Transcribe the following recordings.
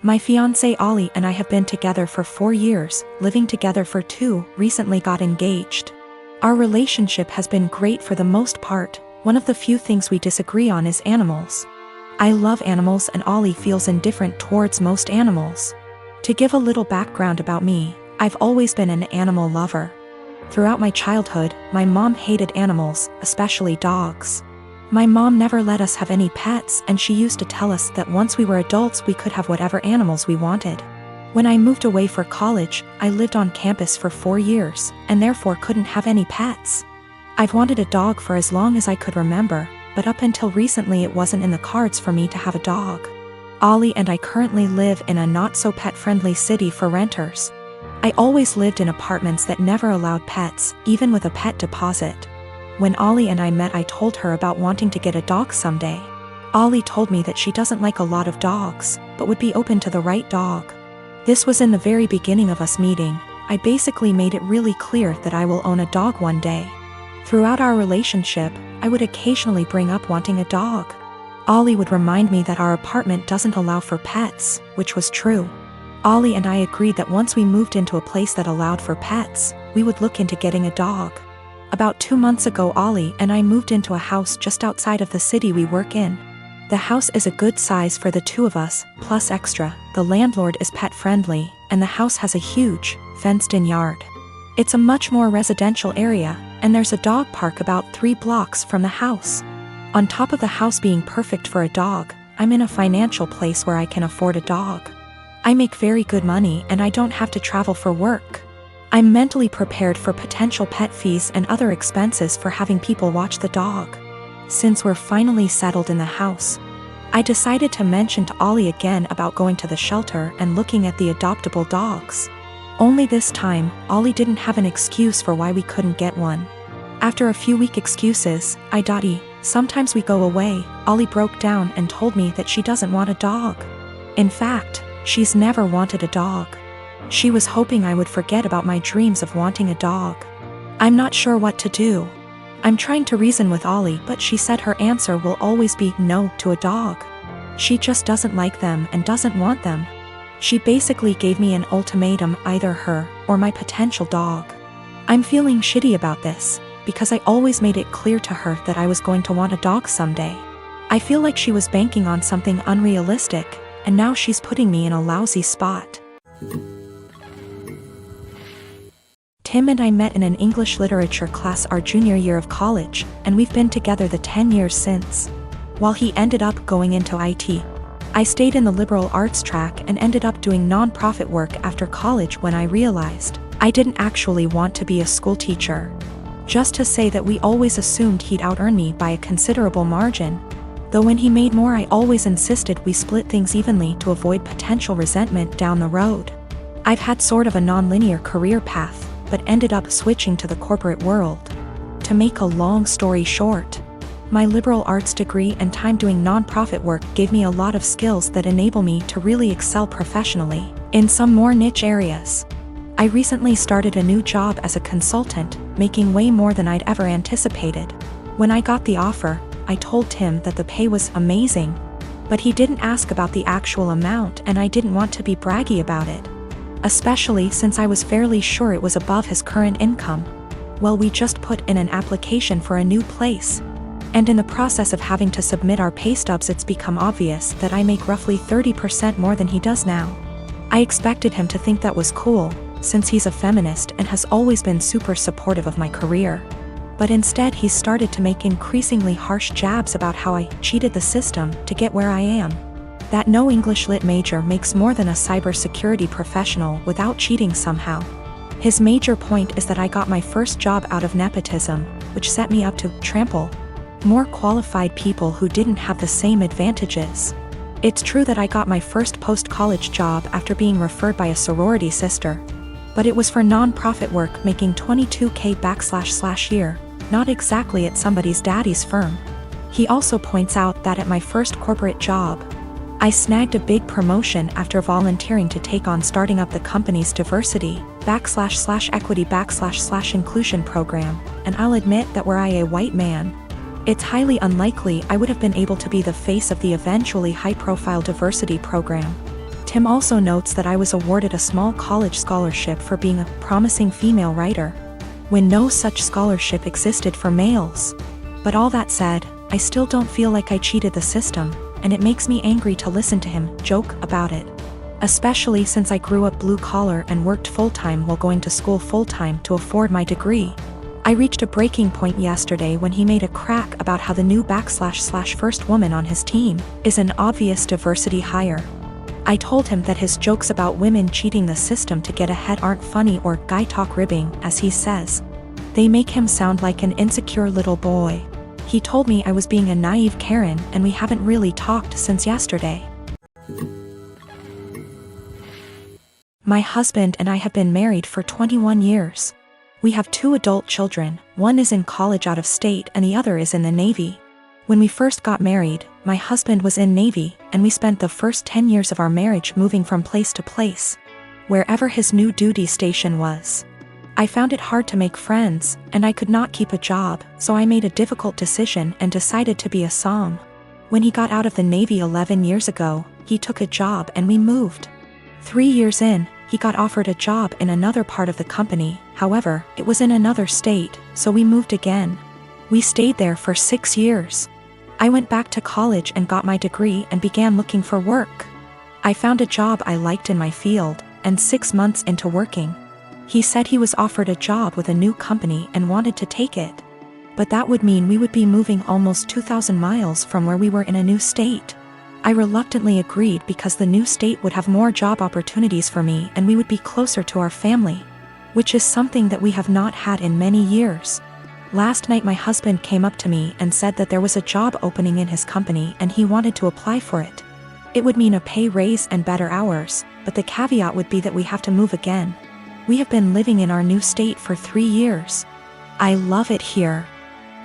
My fiancé Ollie and I have been together for 4 years, living together for 2, recently got engaged. Our relationship has been great for the most part. One of the few things we disagree on is animals. I love animals and Ollie feels indifferent towards most animals. To give a little background about me, I've always been an animal lover. Throughout my childhood, my mom hated animals, especially dogs. My mom never let us have any pets, and she used to tell us that once we were adults we could have whatever animals we wanted. When I moved away for college, I lived on campus for 4 years, and therefore couldn't have any pets. I've wanted a dog for as long as I could remember, but up until recently it wasn't in the cards for me to have a dog. Ollie and I currently live in a not-so-pet-friendly city for renters. I always lived in apartments that never allowed pets, even with a pet deposit. When Ollie and I met, I told her about wanting to get a dog someday. Ollie told me that she doesn't like a lot of dogs, but would be open to the right dog. This was in the very beginning of us meeting. I basically made it really clear that I will own a dog one day. Throughout our relationship, I would occasionally bring up wanting a dog. Ollie would remind me that our apartment doesn't allow for pets, which was true. Ollie and I agreed that once we moved into a place that allowed for pets, we would look into getting a dog. About 2 months ago, Ollie and I moved into a house just outside of the city we work in. The house is a good size for the 2 of us, plus extra. The landlord is pet-friendly, and the house has a huge, fenced-in yard. It's a much more residential area, and there's a dog park about 3 blocks from the house. On top of the house being perfect for a dog, I'm in a financial place where I can afford a dog. I make very good money and I don't have to travel for work. I'm mentally prepared for potential pet fees and other expenses for having people watch the dog. Since we're finally settled in the house, I decided to mention to Ollie again about going to the shelter and looking at the adoptable dogs. Only this time, Ollie didn't have an excuse for why we couldn't get one. After a few weak excuses, sometimes we go away, Ollie broke down and told me that she doesn't want a dog. In fact, she's never wanted a dog. She was hoping I would forget about my dreams of wanting a dog. I'm not sure what to do. I'm trying to reason with Ollie, but she said her answer will always be no to a dog. She just doesn't like them and doesn't want them. She basically gave me an ultimatum, either her or my potential dog. I'm feeling shitty about this, because I always made it clear to her that I was going to want a dog someday. I feel like she was banking on something unrealistic, and now she's putting me in a lousy spot. Tim and I met in an English literature class our junior year of college, and we've been together the 10 years since. While he ended up going into IT, I stayed in the liberal arts track and ended up doing non-profit work after college when I realized I didn't actually want to be a school teacher. Just to say that we always assumed he'd out-earn me by a considerable margin. Though when he made more, I always insisted we split things evenly to avoid potential resentment down the road. I've had sort of a non-linear career path, but ended up switching to the corporate world. To make a long story short, my liberal arts degree and time doing non-profit work gave me a lot of skills that enable me to really excel professionally in some more niche areas. I recently started a new job as a consultant, making way more than I'd ever anticipated. When I got the offer, I told Tim that the pay was amazing, but he didn't ask about the actual amount, and I didn't want to be braggy about it, especially since I was fairly sure it was above his current income. Well, we just put in an application for a new place, and in the process of having to submit our pay stubs, it's become obvious that I make roughly 30% more than he does now. I expected him to think that was cool, since he's a feminist and has always been super supportive of my career. But instead he started to make increasingly harsh jabs about how I cheated the system to get where I am. That no English Lit major makes more than a cybersecurity professional without cheating somehow. His major point is that I got my first job out of nepotism, which set me up to trample more qualified people who didn't have the same advantages. It's true that I got my first post-college job after being referred by a sorority sister, but it was for non-profit work making $22K year, not exactly at somebody's daddy's firm. He also points out that at my first corporate job, I snagged a big promotion after volunteering to take on starting up the company's diversity //equity / inclusion program, and I'll admit that were I a white man, it's highly unlikely I would have been able to be the face of the eventually high-profile diversity program. Tim also notes that I was awarded a small college scholarship for being a promising female writer, when no such scholarship existed for males. But all that said, I still don't feel like I cheated the system, and it makes me angry to listen to him joke about it. Especially since I grew up blue-collar and worked full-time while going to school full-time to afford my degree. I reached a breaking point yesterday when he made a crack about how the new / first woman on his team is an obvious diversity hire. I told him that his jokes about women cheating the system to get ahead aren't funny or guy talk ribbing, as he says. They make him sound like an insecure little boy. He told me I was being a naive Karen and we haven't really talked since yesterday. My husband and I have been married for 21 years. We have 2 adult children, one is in college out of state and the other is in the Navy. When we first got married, my husband was in Navy and we spent the first 10 years of our marriage moving from place to place, wherever his new duty station was. I found it hard to make friends, and I could not keep a job, so I made a difficult decision and decided to be a som. When he got out of the Navy 11 years ago, he took a job and we moved. 3 years in, he got offered a job in another part of the company, however, it was in another state, so we moved again. We stayed there for 6 years. I went back to college and got my degree and began looking for work. I found a job I liked in my field, and 6 months into working, he said he was offered a job with a new company and wanted to take it. But that would mean we would be moving almost 2,000 miles from where we were in a new state. I reluctantly agreed because the new state would have more job opportunities for me and we would be closer to our family, which is something that we have not had in many years. Last night my husband came up to me and said that there was a job opening in his company and he wanted to apply for it. It would mean a pay raise and better hours, but the caveat would be that we have to move again. We have been living in our new state for 3 years. I love it here.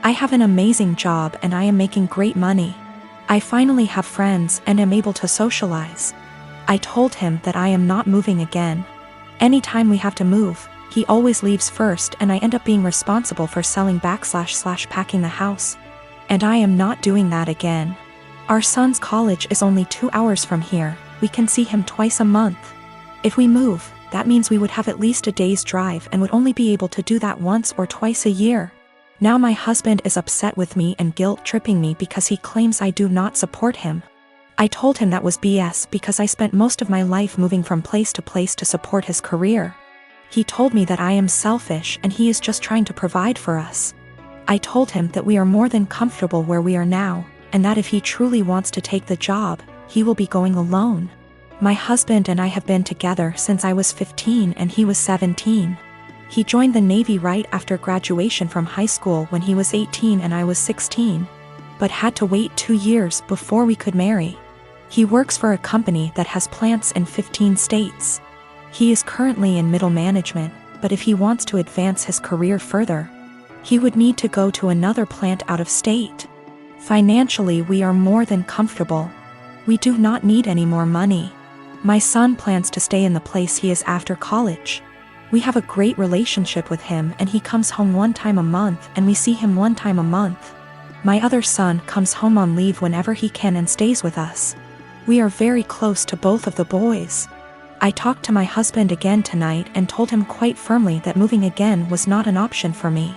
I have an amazing job and I am making great money. I finally have friends and am able to socialize. I told him that I am not moving again. Anytime we have to move, he always leaves first and I end up being responsible for selling / packing the house. And I am not doing that again. Our son's college is only 2 hours from here. We can see him twice a month. If we move, that means we would have at least a day's drive and would only be able to do that once or twice a year. Now my husband is upset with me and guilt-tripping me because he claims I do not support him. I told him that was BS because I spent most of my life moving from place to place to support his career. He told me that I am selfish and he is just trying to provide for us. I told him that we are more than comfortable where we are now, and that if he truly wants to take the job, he will be going alone. My husband and I have been together since I was 15 and he was 17. He joined the Navy right after graduation from high school when he was 18 and I was 16, but had to wait 2 years before we could marry. He works for a company that has plants in 15 states. He is currently in middle management, but if he wants to advance his career further, he would need to go to another plant out of state. Financially, we are more than comfortable. We do not need any more money. My son plans to stay in the place he is after college. We have a great relationship with him and he comes home 1 time a month and we see him 1 time a month. My other son comes home on leave whenever he can and stays with us. We are very close to both of the boys. I talked to my husband again tonight and told him quite firmly that moving again was not an option for me.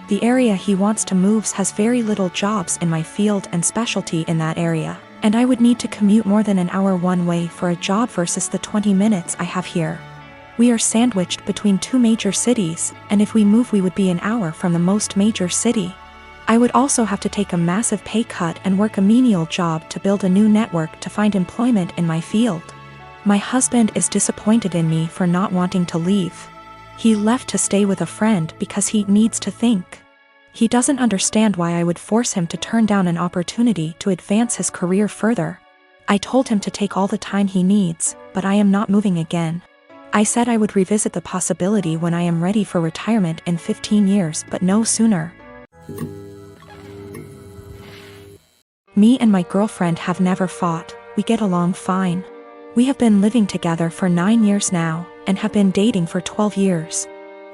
The area he wants to move has very little jobs in my field and specialty in that area, and I would need to commute more than an hour one way for a job versus the 20 minutes I have here. We are sandwiched between 2 major cities, and if we move we would be an hour from the most major city. I would also have to take a massive pay cut and work a menial job to build a new network to find employment in my field. My husband is disappointed in me for not wanting to leave. He left to stay with a friend because he needs to think. He doesn't understand why I would force him to turn down an opportunity to advance his career further. I told him to take all the time he needs, but I am not moving again. I said I would revisit the possibility when I am ready for retirement in 15 years, but no sooner. Me and my girlfriend have never fought. We get along fine. We have been living together for 9 years now, and have been dating for 12 years.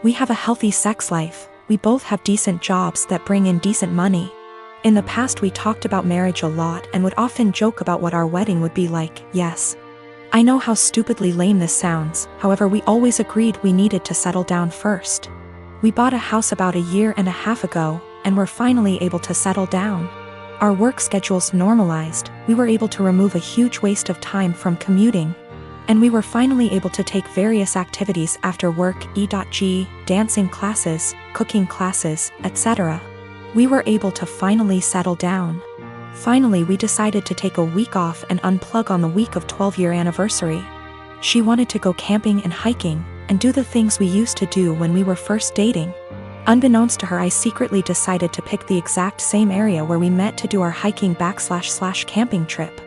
We have a healthy sex life. We both have decent jobs that bring in decent money. In the past we talked about marriage a lot and would often joke about what our wedding would be like. Yes. I know how stupidly lame this sounds, however we always agreed we needed to settle down first. We bought a house about a year and a half ago, and were finally able to settle down. Our work schedules normalized, we were able to remove a huge waste of time from commuting, and we were finally able to take various activities after work, e.g., dancing classes, cooking classes, etc. We were able to finally settle down. Finally, we decided to take a week off and unplug on the week of 12-year anniversary. She wanted to go camping and hiking, and do the things we used to do when we were first dating. Unbeknownst to her, I secretly decided to pick the exact same area where we met to do our hiking / camping trip.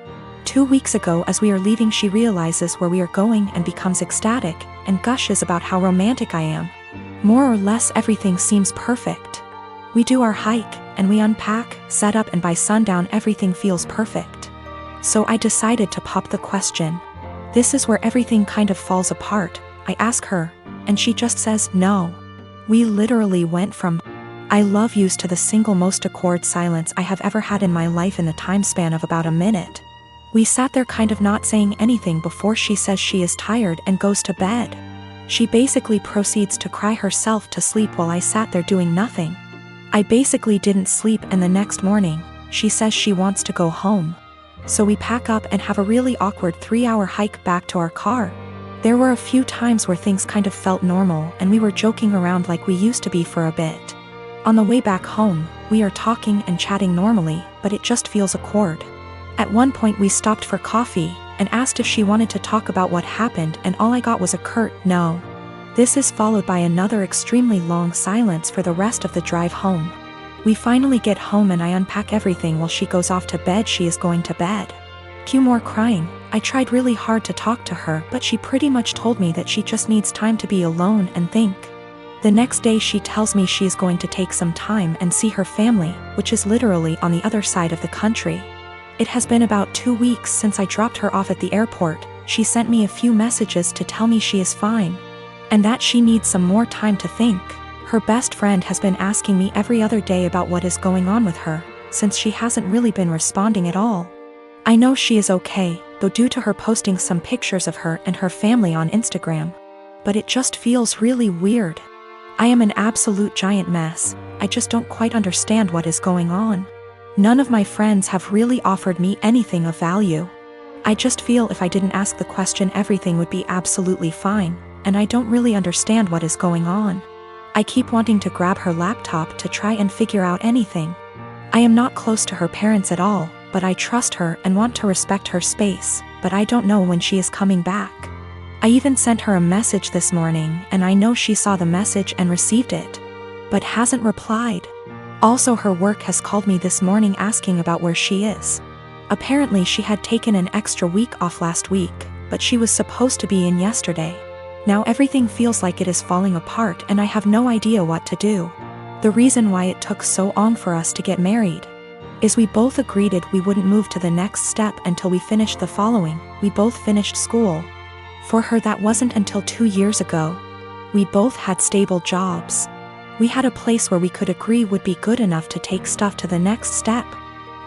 2 weeks ago, as we are leaving, she realizes where we are going and becomes ecstatic, and gushes about how romantic I am. More or less everything seems perfect. We do our hike, and we unpack, set up, and by sundown everything feels perfect. So I decided to pop the question. This is where everything kind of falls apart. I ask her, and she just says no. We literally went from I love yous to the single most awkward silence I have ever had in my life in the time span of about a minute. We sat there kind of not saying anything before she says she is tired and goes to bed. She basically proceeds to cry herself to sleep while I sat there doing nothing. I basically didn't sleep, and the next morning, she says she wants to go home. So we pack up and have a really awkward 3-hour hike back to our car. There were a few times where things kind of felt normal and we were joking around like we used to be for a bit. On the way back home, we are talking and chatting normally, but it just feels awkward. At one point we stopped for coffee and asked if she wanted to talk about what happened, and all I got was a curt no. This is followed by another extremely long silence for the rest of the drive home. We finally get home and I unpack everything while she goes off to bed. She is going to bed. Cue more crying. I tried really hard to talk to her, but she pretty much told me that she just needs time to be alone and think. The next day she tells me she is going to take some time and see her family, which is literally on the other side of the country. It has been about 2 weeks since I dropped her off at the airport. She sent me a few messages to tell me she is fine, and that she needs some more time to think. Her best friend has been asking me every other day about what is going on with her, since she hasn't really been responding at all. I know she is okay, though, due to her posting some pictures of her and her family on Instagram. But it just feels really weird. I am an absolute giant mess. I just don't quite understand what is going on. None of my friends have really offered me anything of value. I just feel if I didn't ask the question, everything would be absolutely fine, and I don't really understand what is going on. I keep wanting to grab her laptop to try and figure out anything. I am not close to her parents at all, but I trust her and want to respect her space, but I don't know when she is coming back. I even sent her a message this morning, and I know she saw the message and received it, but hasn't replied. Also, her work has called me this morning asking about where she is. Apparently she had taken an extra week off last week, but she was supposed to be in yesterday. Now everything feels like it is falling apart and I have no idea what to do. The reason why it took so long for us to get married is we both agreed we wouldn't move to the next step until we finished the following. We both finished school. For her, that wasn't until 2 years ago. We both had stable jobs. We had a place where we could agree would be good enough to take stuff to the next step.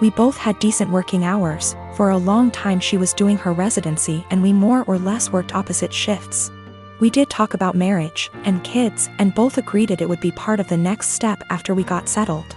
We both had decent working hours. For a long time she was doing her residency and we more or less worked opposite shifts. We did talk about marriage and kids, and both agreed it would be part of the next step after we got settled.